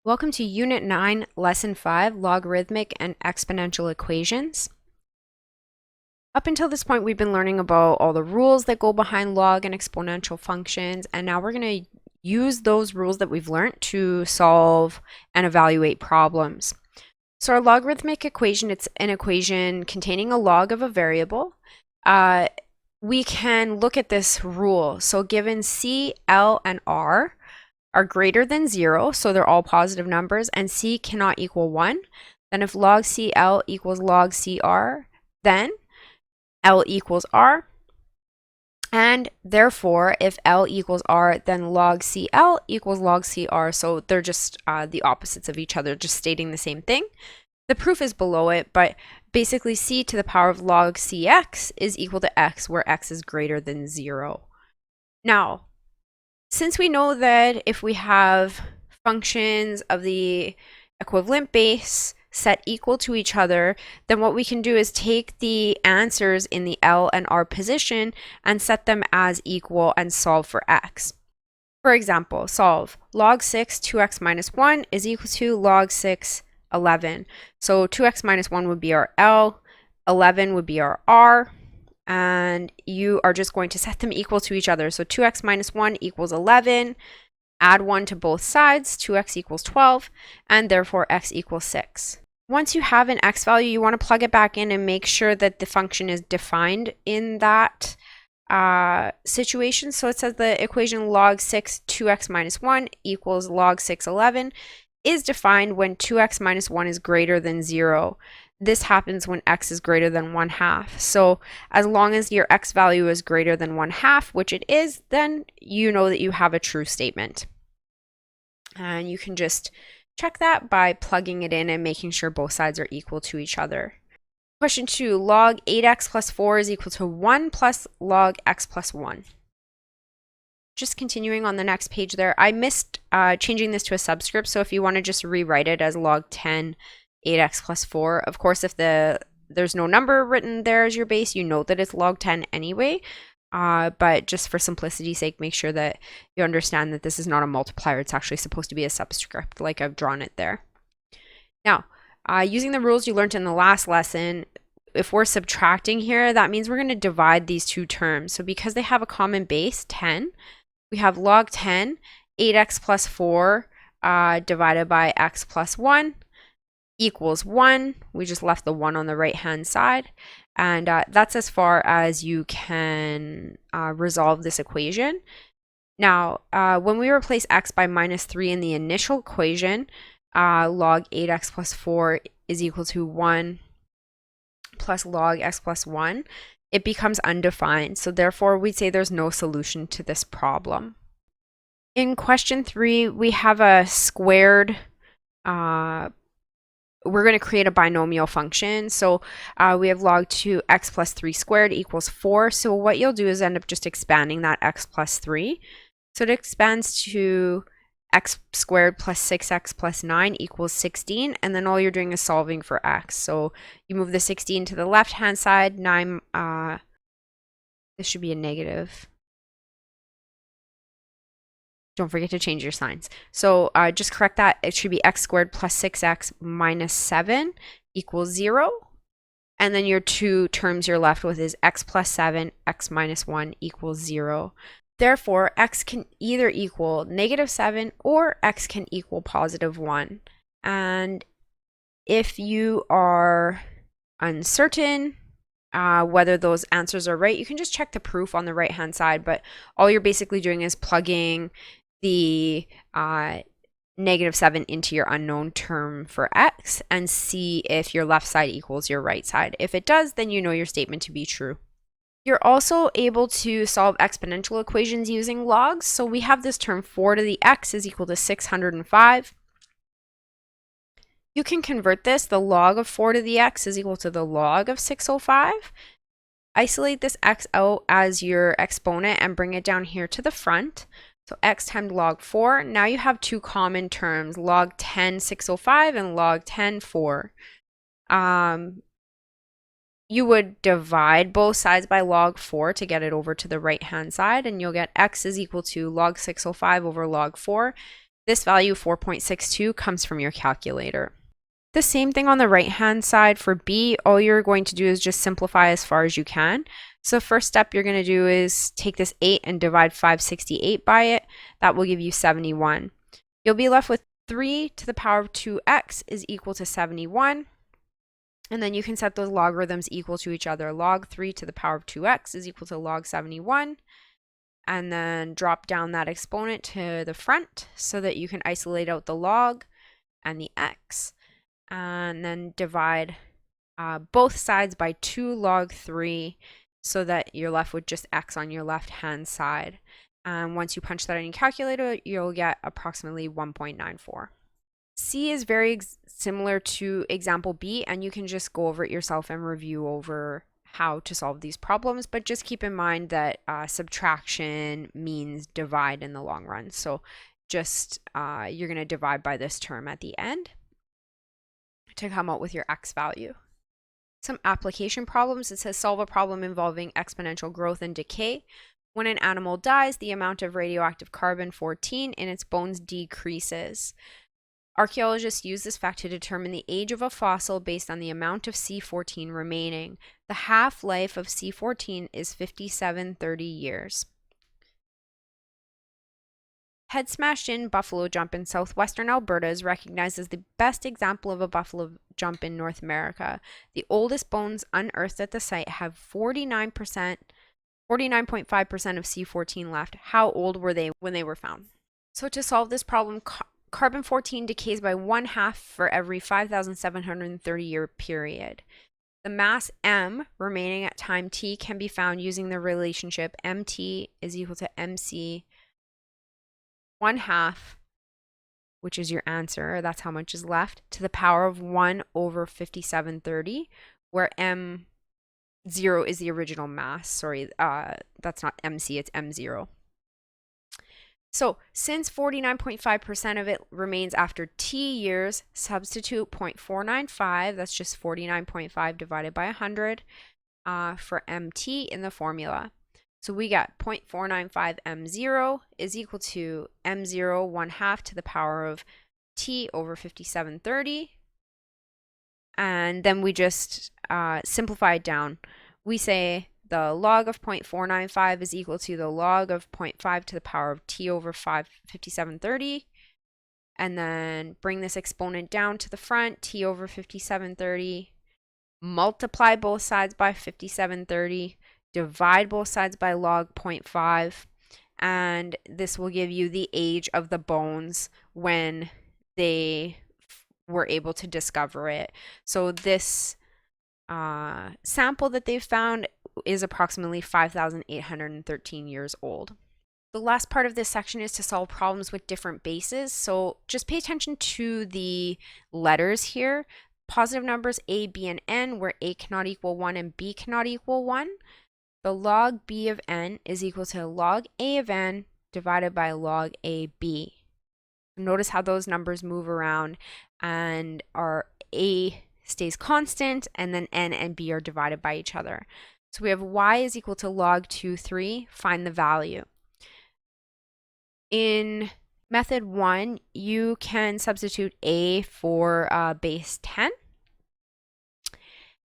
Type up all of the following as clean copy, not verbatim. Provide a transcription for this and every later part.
Welcome to Unit 9, Lesson 5, Logarithmic and Exponential Equations. Up until this point, we've been learning about all the rules that go behind log and exponential functions, and now we're going to use those rules that we've learned to solve and evaluate problems. So our logarithmic equation, it's an equation containing a log of a variable. We can look at this rule. So given C, L, and R are greater than 0, so they're all positive numbers, and C cannot equal 1, then if log CL equals log CR, then L equals R, and therefore if L equals R, then log CL equals log CR, so they're just the opposites of each other, just stating the same thing. The proof is below it, but basically C to the power of log CX is equal to X, where X is greater than 0. Now, since we know that if we have functions of the equivalent base set equal to each other, then what we can do is take the answers in the L and R position and set them as equal and solve for x. For example, solve log 6 2x minus 1 is equal to log 6 11. So 2x minus 1 would be our L, 11 would be our R, and you are just going to set them equal to each other. So 2x minus 1 equals 11, add 1 to both sides, 2x equals 12, and therefore x equals 6. Once you have an x value, you want to plug it back in and make sure that the function is defined in that situation. So it says the equation log 6 2x minus 1 equals log 6 11 is defined when 2x minus 1 is greater than 0. This happens when x is greater than 1/2. So as long as your x value is greater than 1/2, which it is, then you know that you have a true statement. And you can just check that by plugging it in and making sure both sides are equal to each other. Question 2, log 8x plus 4 is equal to 1 plus log x plus 1. Just continuing on the next page there, I missed changing this to a subscript, so if you want to just rewrite it as log 10 8x plus 4. Of course, if there's no number written there as your base, you know that it's log 10 anyway. But just for simplicity's sake, make sure that you understand that this is not a multiplier. It's actually supposed to be a subscript, like I've drawn it there. Now, using the rules you learned in the last lesson, if we're subtracting here, that means we're going to divide these two terms. So because they have a common base, 10, we have log 10, 8x plus 4 divided by x plus 1. Equals 1. We just left the 1 on the right hand side, and that's as far as you can resolve this equation. Now when we replace x by minus 3 in the initial equation, log 8x plus 4 is equal to 1 plus log x plus 1, it becomes undefined, so therefore we'd say there's no solution to this problem. In question 3, we have a squared we're going to create a binomial function. So we have log 2x plus 3 squared equals 4. So what you'll do is end up just expanding that x plus 3. So it expands to x squared plus 6x plus 9 equals 16. And then all you're doing is solving for x. So you move the 16 to the left-hand side. 9, this should be a negative. Don't forget to change your signs. So just correct that. It should be x squared plus 6x minus 7 equals 0. And then your two terms you're left with is x plus 7, x minus 1 equals 0. Therefore, x can either equal negative 7 or x can equal positive 1. And if you are uncertain whether those answers are right, you can just check the proof on the right hand side, but all you're basically doing is plugging the negative 7 into your unknown term for x and see if your left side equals your right side. If it does, then you know your statement to be true. You're also able to solve exponential equations using logs. So we have this term 4 to the x is equal to 605. You can convert this. The log of 4 to the x is equal to the log of 605. Isolate this x out as your exponent and bring it down here to the front. So x times log 4. Now you have two common terms, log 10 605 and log 10 4. You would divide both sides by log 4 to get it over to the right hand side, and you'll get x is equal to log 605 over log 4. This value, 4.62, comes from your calculator. The same thing on the right-hand side for b. All you're going to do is just simplify as far as you can. So first step you're going to do is take this 8 and divide 568 by it. That will give you 71. You'll be left with 3 to the power of 2x is equal to 71. And then you can set those logarithms equal to each other. Log 3 to the power of 2x is equal to log 71. And then drop down that exponent to the front so that you can isolate out the log and the x. And then divide both sides by 2 log 3 so that you're left with just x on your left hand side. And once you punch that in your calculator, you'll get approximately 1.94. C is very similar to example B, and you can just go over it yourself and review over how to solve these problems, but just keep in mind that subtraction means divide in the long run. So just you're going to divide by this term at the end to come out with your x value. Some application problems. It says solve a problem involving exponential growth and decay. When an animal dies, the amount of radioactive carbon-14 in its bones decreases. Archaeologists use this fact to determine the age of a fossil based on the amount of C14 remaining. The half-life of C14 is 5730 years. Head smashed in buffalo jump in southwestern Alberta is recognized as the best example of a buffalo jump in North America. The oldest bones unearthed at the site have 49.5% of C14 left. How old were they when they were found? So to solve this problem, carbon-14 decays by 1/2 for every 5,730 year period. The mass m remaining at time t can be found using the relationship mt is equal to mc 1/2, which is your answer, that's how much is left, to the power of 1 over 5730, where m0 is the original mass. Sorry, that's not mc, it's m0. So since 49.5% of it remains after t years, substitute 0.495, that's just 49.5 divided by 100 for mt in the formula. So we got 0.495 m0 is equal to m0 1/2 to the power of t over 5730. And then we just simplify it down. We say the log of 0.495 is equal to the log of 0.5 to the power of t over 5730. And then bring this exponent down to the front, t over 5730. Multiply both sides by 5730. Divide both sides by log 0.5. And this will give you the age of the bones when they were able to discover it. So this sample that they've found is approximately 5,813 years old. The last part of this section is to solve problems with different bases. So just pay attention to the letters here. Positive numbers a, b, and n, where a cannot equal 1 and b cannot equal 1. The log b of n is equal to log a of n divided by log ab. Notice how those numbers move around, and our a stays constant, and then n and b are divided by each other. So we have y is equal to log 2, 3. Find the value. In method 1, you can substitute a for base 10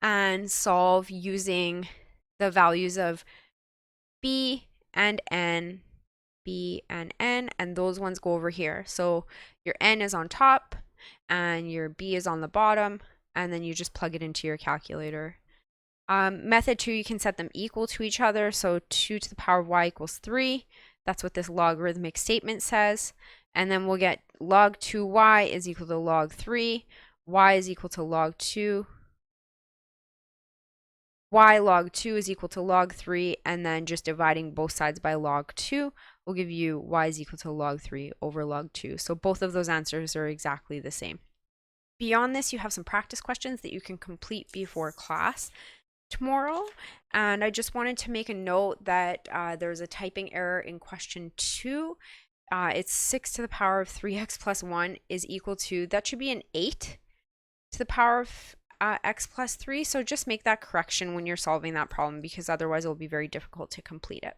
and solve using the values of b and n, and those ones go over here. So your n is on top and your b is on the bottom, and then you just plug it into your calculator. Method 2, you can set them equal to each other. So 2 to the power of y equals 3. That's what this logarithmic statement says. And then we'll get log 2y is equal to log 3. Y is equal to log 2. Y log 2 is equal to log 3. And then just dividing both sides by log 2 will give you y is equal to log 3 over log 2. So both of those answers are exactly the same. Beyond this, you have some practice questions that you can complete before class tomorrow. And I just wanted to make a note that there's a typing error in question 2. It's 6 to the power of 3x plus 1 is equal to, that should be an 8 to the power of x plus 3. So just make that correction when you're solving that problem, because otherwise it will be very difficult to complete it.